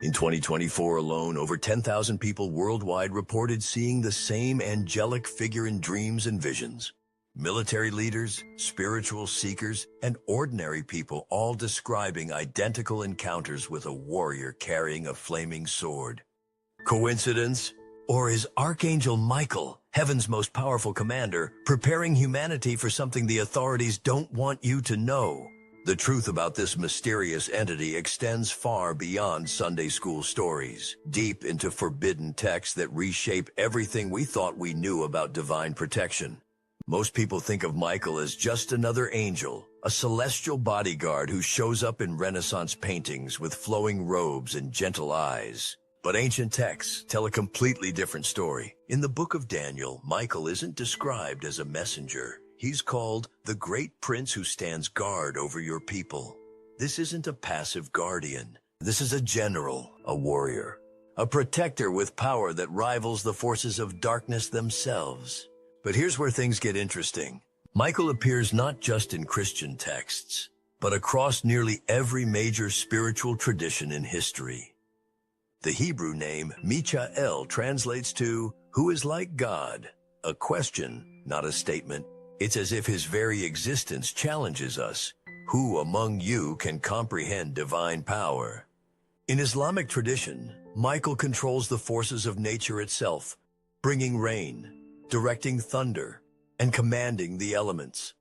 In 2024 alone, over 10,000 people worldwide reported seeing the same angelic figure in dreams and visions. Military leaders, spiritual seekers, and ordinary people all describing identical encounters with a warrior carrying a flaming sword. Coincidence? Or is Archangel Michael, heaven's most powerful commander, preparing humanity for something the authorities don't want you to know? The truth about this mysterious entity extends far beyond Sunday school stories, deep into forbidden texts that reshape everything we thought we knew about divine protection. Most people think of Michael as just another angel, a celestial bodyguard who shows up in Renaissance paintings with flowing robes and gentle eyes. But ancient texts tell a completely different story. In the book of Daniel, Michael isn't described as a messenger. He's called the great prince who stands guard over your people. This isn't a passive guardian. This is a general, a warrior, a protector with power that rivals the forces of darkness themselves. But here's where things get interesting. Michael appears not just in Christian texts, but across nearly every major spiritual tradition in history. The Hebrew name Michael translates to, "who is like God," a question, not a statement. It's as if his very existence challenges us. Who among you can comprehend divine power? In Islamic tradition, Michael controls the forces of nature itself, bringing rain, directing thunder, and commanding the elements.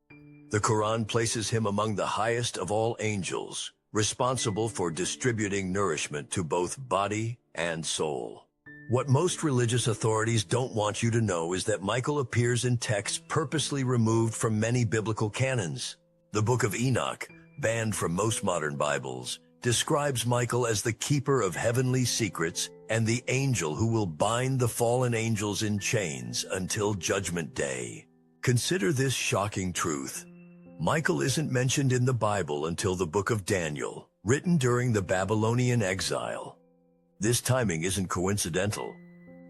The Quran places him among the highest of all angels, responsible for distributing nourishment to both body and soul. What most religious authorities don't want you to know is that Michael appears in texts purposely removed from many biblical canons. The Book of Enoch, banned from most modern Bibles, describes Michael as the keeper of heavenly secrets and the angel who will bind the fallen angels in chains until Judgment Day. Consider this shocking truth. Michael isn't mentioned in the Bible until the Book of Daniel, written during the Babylonian exile. This timing isn't coincidental.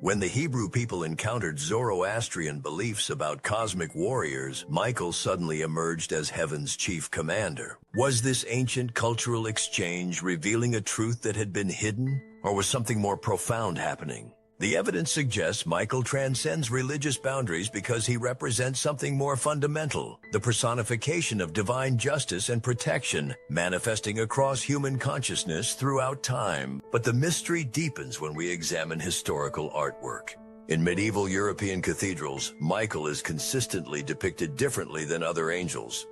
When the Hebrew people encountered Zoroastrian beliefs about cosmic warriors, Michael suddenly emerged as heaven's chief commander. Was this ancient cultural exchange revealing a truth that had been hidden, or was something more profound happening? The evidence suggests Michael transcends religious boundaries because he represents something more fundamental, the personification of divine justice and protection, manifesting across human consciousness throughout time. But the mystery deepens when we examine historical artwork. In medieval European cathedrals, Michael is consistently depicted differently than other angels.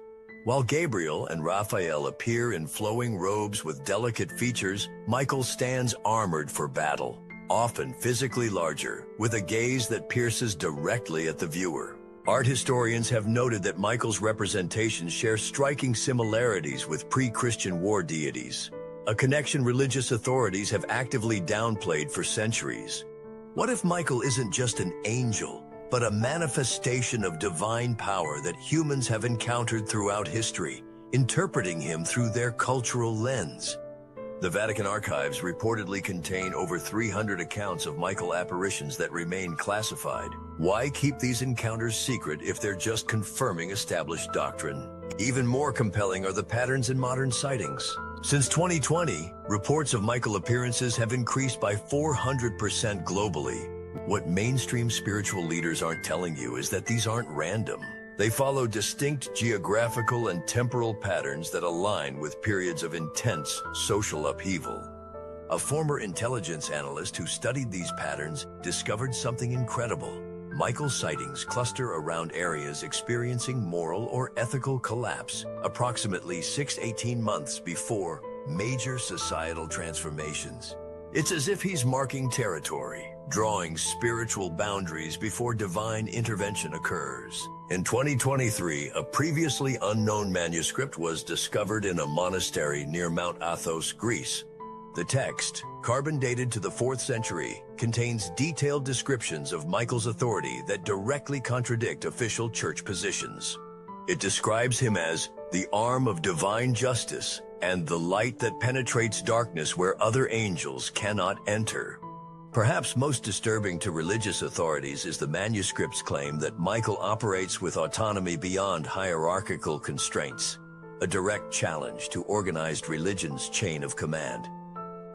While Gabriel and Raphael appear in flowing robes with delicate features, Michael stands armored for battle, often physically larger, with a gaze that pierces directly at the viewer. Art historians have noted that Michael's representations share striking similarities with pre-Christian war deities, a connection religious authorities have actively downplayed for centuries. What if Michael isn't just an angel, but a manifestation of divine power that humans have encountered throughout history, interpreting him through their cultural lens? The Vatican archives reportedly contain over 300 accounts of Michael apparitions that remain classified. Why keep these encounters secret if they're just confirming established doctrine? Even more compelling are the patterns in modern sightings. Since 2020, reports of Michael appearances have increased by 400% globally. What mainstream spiritual leaders aren't telling you is that these aren't random. They follow distinct geographical and temporal patterns that align with periods of intense social upheaval. A former intelligence analyst who studied these patterns discovered something incredible. Michael's sightings cluster around areas experiencing moral or ethical collapse, approximately 6-18 months before major societal transformations. It's as if he's marking territory, drawing spiritual boundaries before divine intervention occurs. In 2023, a previously unknown manuscript was discovered in a monastery near Mount Athos, Greece. The text, carbon dated to the 4th century, contains detailed descriptions of Michael's authority that directly contradict official church positions. It describes him as the arm of divine justice and the light that penetrates darkness where other angels cannot enter. Perhaps most disturbing to religious authorities is the manuscript's claim that Michael operates with autonomy beyond hierarchical constraints, a direct challenge to organized religion's chain of command.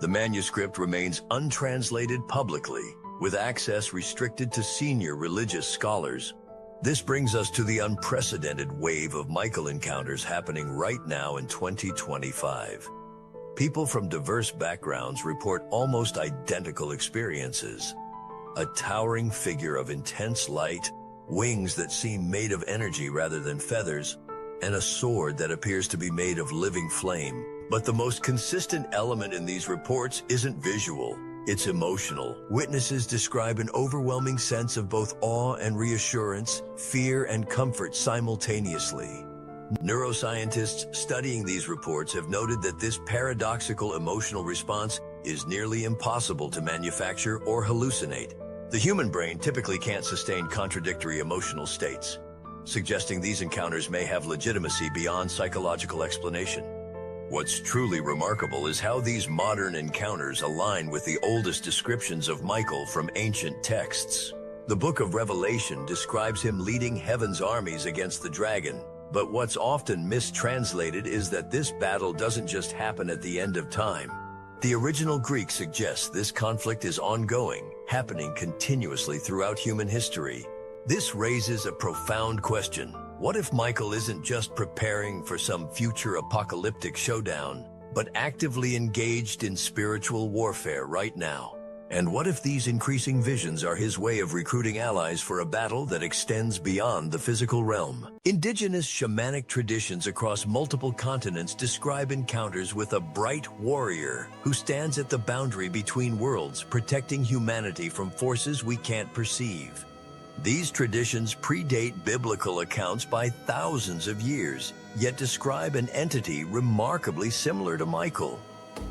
The manuscript remains untranslated publicly, with access restricted to senior religious scholars. This brings us to the unprecedented wave of Michael encounters happening right now in 2025. People from diverse backgrounds report almost identical experiences. A towering figure of intense light, wings that seem made of energy rather than feathers, and a sword that appears to be made of living flame. But the most consistent element in these reports isn't visual, it's emotional. Witnesses describe an overwhelming sense of both awe and reassurance, fear and comfort simultaneously. Neuroscientists studying these reports have noted that this paradoxical emotional response is nearly impossible to manufacture or hallucinate. The human brain typically can't sustain contradictory emotional states, suggesting these encounters may have legitimacy beyond psychological explanation. What's truly remarkable is how these modern encounters align with the oldest descriptions of Michael from ancient texts. The Book of Revelation describes him leading heaven's armies against the dragon, but what's often mistranslated is that this battle doesn't just happen at the end of time. The original Greek suggests this conflict is ongoing, happening continuously throughout human history. This raises a profound question. What if Michael isn't just preparing for some future apocalyptic showdown, but actively engaged in spiritual warfare right now? And what if these increasing visions are his way of recruiting allies for a battle that extends beyond the physical realm? Indigenous shamanic traditions across multiple continents describe encounters with a bright warrior who stands at the boundary between worlds, protecting humanity from forces we can't perceive. These traditions predate biblical accounts by thousands of years, yet describe an entity remarkably similar to Michael.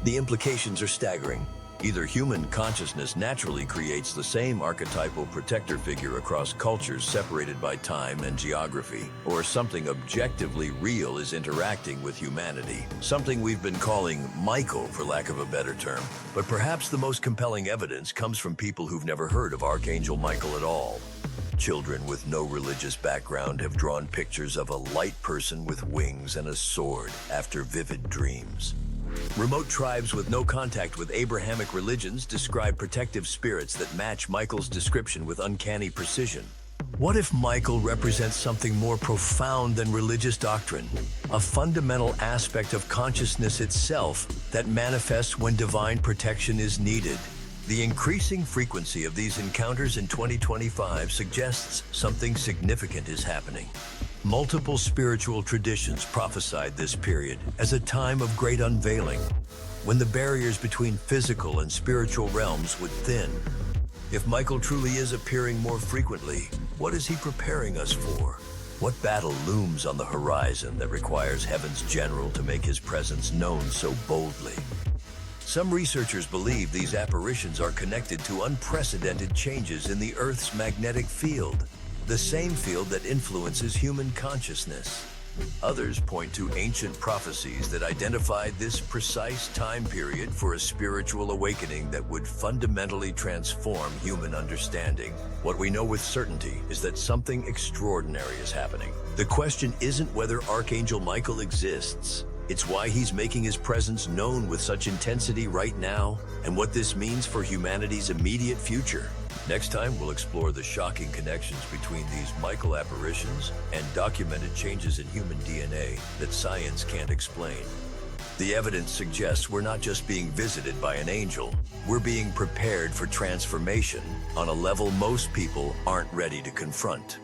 The implications are staggering. Either human consciousness naturally creates the same archetypal protector figure across cultures separated by time and geography, or something objectively real is interacting with humanity, something we've been calling Michael for lack of a better term. But perhaps the most compelling evidence comes from people who've never heard of Archangel Michael at all. Children with no religious background have drawn pictures of a light person with wings and a sword after vivid dreams. Remote tribes with no contact with Abrahamic religions describe protective spirits that match Michael's description with uncanny precision. What if Michael represents something more profound than religious doctrine, a fundamental aspect of consciousness itself that manifests when divine protection is needed? The increasing frequency of these encounters in 2025 suggests something significant is happening. Multiple spiritual traditions prophesied this period as a time of great unveiling, when the barriers between physical and spiritual realms would thin. If Michael truly is appearing more frequently, what is he preparing us for? What battle looms on the horizon that requires heaven's general to make his presence known so boldly? Some researchers believe these apparitions are connected to unprecedented changes in the Earth's magnetic field, the same field that influences human consciousness. Others point to ancient prophecies that identified this precise time period for a spiritual awakening that would fundamentally transform human understanding. What we know with certainty is that something extraordinary is happening. The question isn't whether Archangel Michael exists. It's why he's making his presence known with such intensity right now, and what this means for humanity's immediate future. Next time, we'll explore the shocking connections between these Michael apparitions and documented changes in human DNA that science can't explain. The evidence suggests we're not just being visited by an angel, we're being prepared for transformation on a level most people aren't ready to confront.